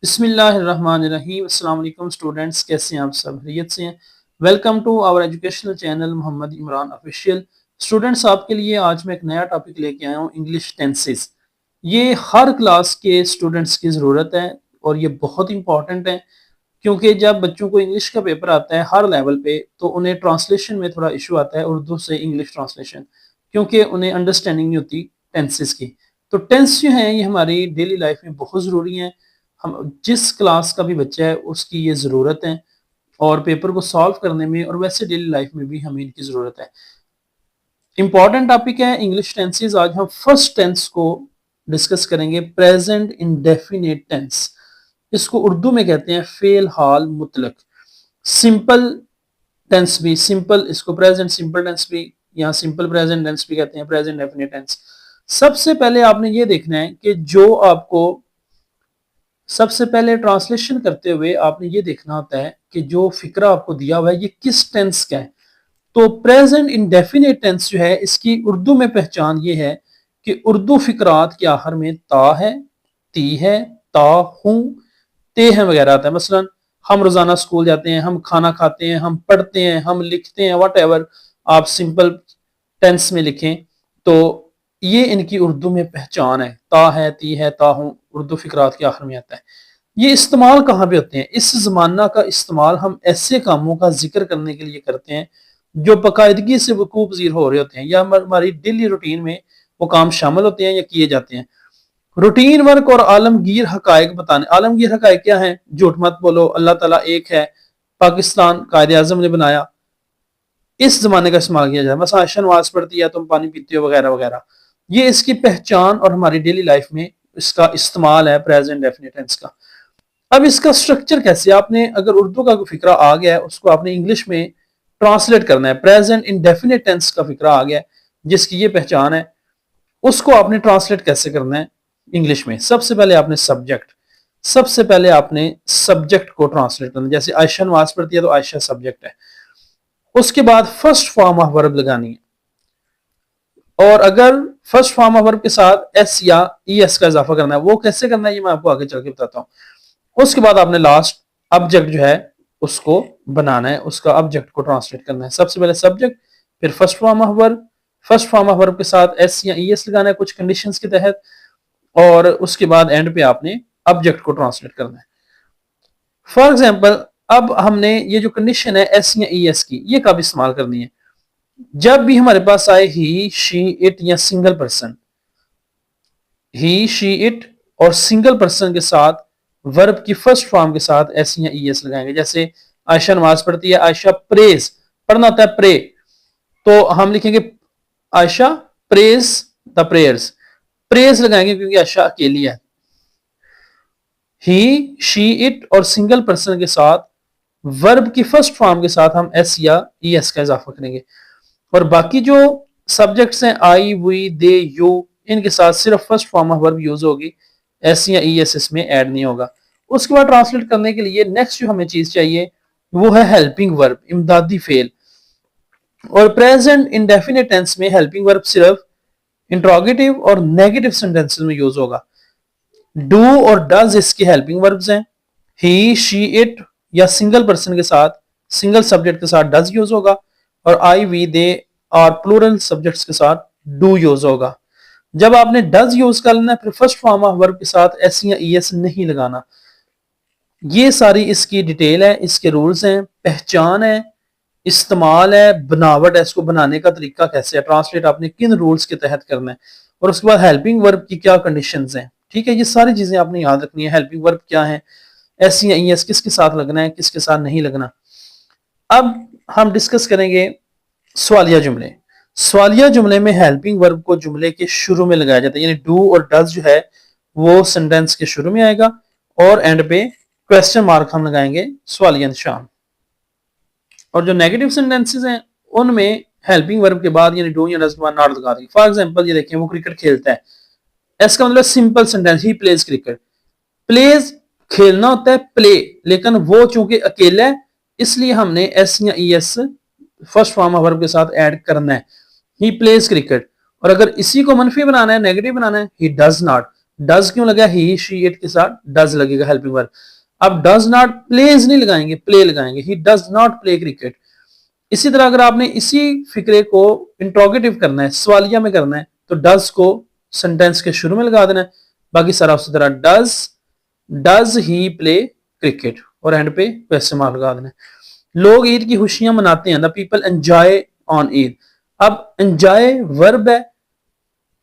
बिस्मिल्लाहिर्रहमानिर्रहीम। अस्सलाम वालेकुम स्टूडेंट्स, कैसे हैं आप सब? खैरियत से हैं? Welcome to our educational channel Mohammad Imran official. Students, आपके लिए आज मैं एक नया टॉपिक लेके आया हूँ, इंग्लिश टेंसेस। ये हर क्लास के स्टूडेंट्स की ज़रूरत है और ये बहुत इंपॉर्टेंट है, क्योंकि जब बच्चों को इंग्लिश का पेपर आता है हर लेवल पे तो उन्हें ट्रांसलेशन में थोड़ा इशू आता है, उर्दू से इंग्लिश ट्रांसलेशन, क्योंकि उन्हें अंडरस्टैंडिंग नहीं होती टेंसेस की। तो टेंस जो है ये हमारी डेली लाइफ में बहुत ज़रूरी है। हम जिस क्लास का भी बच्चा है उसकी ये ज़रूरत है, और पेपर को सॉल्व करने में और वैसे डेली लाइफ में भी हमें इनकी ज़रूरत है। इंपॉर्टेंट टॉपिक है इंग्लिश टेंसेस। आज हम फर्स्ट टेंस को डिस्कस करेंगे, प्रेजेंट इंडेफिनिट टेंस। इसको उर्दू में कहते हैं फेल हाल मुतलक। सिंपल टेंस भी, सिंपल इसको प्रेजेंट सिंपल टेंस भी या सिंपल प्रेजेंट टेंस भी कहते हैं, प्रेजेंट डेफिनिट टेंस। सबसे पहले आपने ये देखना है कि जो आपको सबसे पहले ट्रांसलेशन करते हुए आपने ये देखना होता है कि जो फिक्रा आपको दिया हुआ है ये किस टेंस का है। तो प्रेजेंट इंडेफिनिट टेंस जो है इसकी उर्दू में पहचान ये है कि उर्दू फिक्रात के आखिर में ता है, ती है, ता हूं, ते हैं वगैरह आता है। मसलन हम रोजाना स्कूल जाते हैं, हम खाना खाते हैं, हम पढ़ते हैं, हम लिखते हैं, वट एवर आप सिंपल टेंस में लिखें तो ये इनकी उर्दू में पहचान है। ता है, ती है, ता हूं उर्दू फिक्रात के आखिर में आता है। ये इस्तेमाल कहाँ पे होते हैं? इस जमाना का इस्तेमाल हम ऐसे कामों का जिक्र करने के लिए करते हैं जो बाकायदगी से वकूफ पजीर हो रहे होते हैं या हमारी डेली रूटीन में वो काम शामिल होते हैं या किए जाते हैं। रूटीन वर्क और आलमगीर हकायक बताने। आलमगीर हकायक क्या है? झूठ मत बोलो, अल्लाह ताला एक है, पाकिस्तान कायदे आजम ने बनाया, इस जमाने का इस्तेमाल किया जाए। बस आयशा नमाज पढ़ती है, तुम पानी पीते हो, वगैरह वगैरह। ये इसकी पहचान और हमारी डेली लाइफ में इसका इस्तेमाल है प्रेजेंट डेफिनिट टेंस का। अब इसका स्ट्रक्चर कैसे? आपने अगर उर्दू का कोई फिक्रा आ गया है उसको आपने इंग्लिश में ट्रांसलेट करना है। प्रेजेंट इंडेफिनिट टेंस का फिक्रा आ गया है जिसकी ये पहचान है, उसको आपने ट्रांसलेट कैसे करना है इंग्लिश में? सबसे पहले आपने सब्जेक्ट को ट्रांसलेट करना है। जैसे आयशा नमाज पढ़ती है तो आयशा सब्जेक्ट है। उसके बाद फर्स्ट फॉर्म ऑफ वर्ब लगानी है, और अगर फर्स्ट फॉर्म ऑफ वर्ब के साथ एस या ई एस का इजाफा करना है, वो कैसे करना है ये मैं आपको आगे चल के बताता हूं। उसके बाद आपने लास्ट ऑब्जेक्ट जो है उसको बनाना है, उसका ऑब्जेक्ट को ट्रांसलेट करना है। सबसे पहले सब्जेक्ट, फिर first form of verb, first form of verb के साथ एस या ई एस लगाना है कुछ कंडीशंस के तहत, और उसके बाद एंड पे आपने ऑब्जेक्ट को ट्रांसलेट करना है। फॉर एग्जाम्पल, अब हमने ये जो कंडीशन है एस या ई एस की, ये कब इस्तेमाल करनी है? जब भी हमारे पास आए ही, शी, इट या single person. He, she, it और सिंगल पर्सन के साथ वर्ब की फर्स्ट फॉर्म के साथ एस या ई एस लगाएंगे। जैसे आयशा नमाज पढ़ती है, आयशा प्रेज, पढ़ना होता है प्रे, तो हम लिखेंगे Ayesha praise the prayers. Praise लगाएंगे क्योंकि आयशा अकेली है। ही, शी, इट और सिंगल पर्सन के साथ वर्ब की फर्स्ट फॉर्म के साथ हम एस या ई एस का इजाफा करेंगे, और बाकी जो सब्जेक्ट्स हैं आई, वी, दे, यू, इनके साथ सिर्फ first form of verb use होगी, एस या ई एस इसमें ऐड नहीं होगा। उसके बाद ट्रांसलेट करने के लिए नेक्स्ट जो हमें चीज चाहिए वो है हेल्पिंग वर्ब, इमदादी फेल। और प्रेजेंट इंडेफिनिट टेंस में हेल्पिंग वर्ब सिर्फ इंट्रोगेटिव और नेगेटिव सेंटेंसेस में यूज होगा। डू और डज इसके हेल्पिंग वर्ब्स हैं। ही, शी, इट या सिंगल पर्सन के साथ, सिंगल सब्जेक्ट के साथ डज यूज होगा, और आई, वी, दे और प्लूरल सब्जेक्ट्स के साथ डू यूज होगा। जब आपने डज यूज कर लेना है फिर फर्स्ट फॉर्म ऑफ वर्ब के साथ एस या ई एस नहीं लगाना। ये सारी इसकी डिटेल है, इसके रूल्स हैं, पहचान है, इस्तेमाल है, बनावट है, इसको बनाने का तरीका कैसे है, ट्रांसलेट आपने किन रूल्स के तहत करना है, और उसके बाद हेल्पिंग वर्ब की क्या कंडीशंस हैं। ठीक है, ये सारी चीजें आपने याद रखनी है। हेल्पिंग वर्ब क्या है, एस या ई एस किसके साथ लगना है, किसके साथ नहीं लगना। अब हम डिस्कस करेंगे सवालिया जुमले। सवालिया जुमले में हेल्पिंग वर्ब को जुमले के शुरू में लगाया जाता है, यानी डू और डज जो है वो सेंटेंस के शुरू में आएगा, और एंड पे क्वेश्चन मार्क हम लगाएंगे सवालिया निशान। और जो नेगेटिव सेंटेंसेस हैं उनमें हेल्पिंग वर्ब के बाद यानी डू या डज के बाद नॉट लगा देंगे। फॉर एग्जांपल ये देखिए, वो क्रिकेट खेलता है, इसका मतलब simple sentence, he plays cricket. Plays खेलना होता है प्ले, लेकिन वो चूंकि अकेला है इसलिए हमने एस या E S first form of verb के साथ ऐड करना है, ही प्लेज क्रिकेट। और अगर इसी को मनफी बनाना है, नेगेटिव बनाना है, ही डज नॉट, डज क्यों लगा, ही शी इट के साथ डज लगेगा हेल्पिंग वर्ब। अब डज नॉट प्लेज नहीं लगाएंगे, प्ले लगाएंगे, he does not play cricket. इसी तरह अगर आपने इसी फिक्रे को इंट्रोगेटिव करना है, सवालिया में करना है, तो डज को सेंटेंस के शुरू में लगा देना है, बाकी सारा उसी तरह डज ही प्ले क्रिकेट और एंड पे क्वेश्चन मार्क लगा देना है। लोग ईद की खुशियां मनाते हैं, the people enjoy on Eid. अब एंजॉय वर्ब है,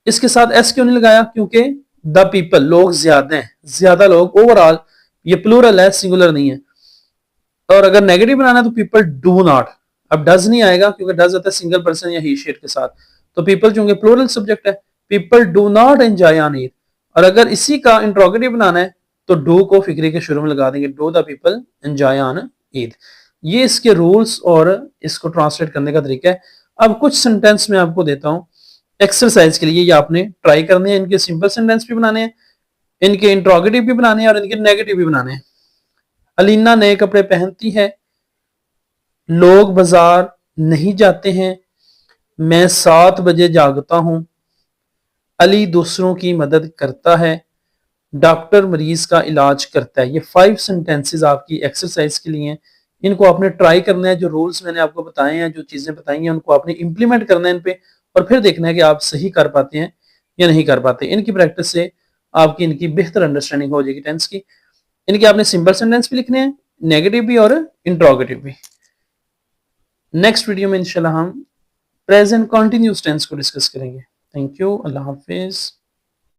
इसके साथ एस क्यों नहीं लगाया, क्योंकि द पीपल लोग ज्यादा हैं, ज्यादा लोग, ओवरऑल ये प्लूरल है, सिंगुलर नहीं है। और अगर नेगेटिव बनाना है तो पीपल डू नॉट, अब डज नहीं आएगा क्योंकि डज आता है सिंगल पर्सन या ही शेड के साथ, तो पीपल चूंकि प्लूरल सब्जेक्ट है, people do not enjoy on Eid. और अगर इसी का इंट्रोगेटिव बनाना है तो डू को फिक्रे के शुरू में लगा देंगे, do the people enjoy on Eid. ये इसके रूल्स और इसको ट्रांसलेट करने का तरीका है। अब कुछ सेंटेंस में आपको देता हूं एक्सरसाइज के लिए, ये आपने ट्राई करने हैं। इनके सिंपल सेंटेंस भी बनाने हैं, इनके इंट्रोगेटिव भी बनाने हैं और इनके नेगेटिव भी बनाने हैं। अलीना नए कपड़े पहनती है, लोग बाजार नहीं जाते हैं, मैं 7 बजे जागता हूं, अली दूसरों की मदद करता है, डॉक्टर मरीज का इलाज करता है। ये 5 सेंटेंसेस आपकी एक्सरसाइज के लिए हैं। इनको आपने ट्राई करना है, जो रूल्स मैंने आपको बताए हैं, जो चीजें बताई हैं, उनको आपने इंप्लीमेंट करना है इन पे, और फिर देखना है कि आप सही कर पाते हैं या नहीं कर पाते। इनकी प्रैक्टिस से आपकी इनकी बेहतर अंडरस्टैंडिंग हो जाएगी टेंस की। इनके आपने सिंपल सेंटेंस भी लिखने हैं, नेगेटिव भी और इंट्रोगेटिव भी। नेक्स्ट वीडियो में इंशाल्लाह हम प्रेजेंट कॉन्टिन्यूस टेंस को डिस्कस करेंगे। Thank you, Allah Hafiz.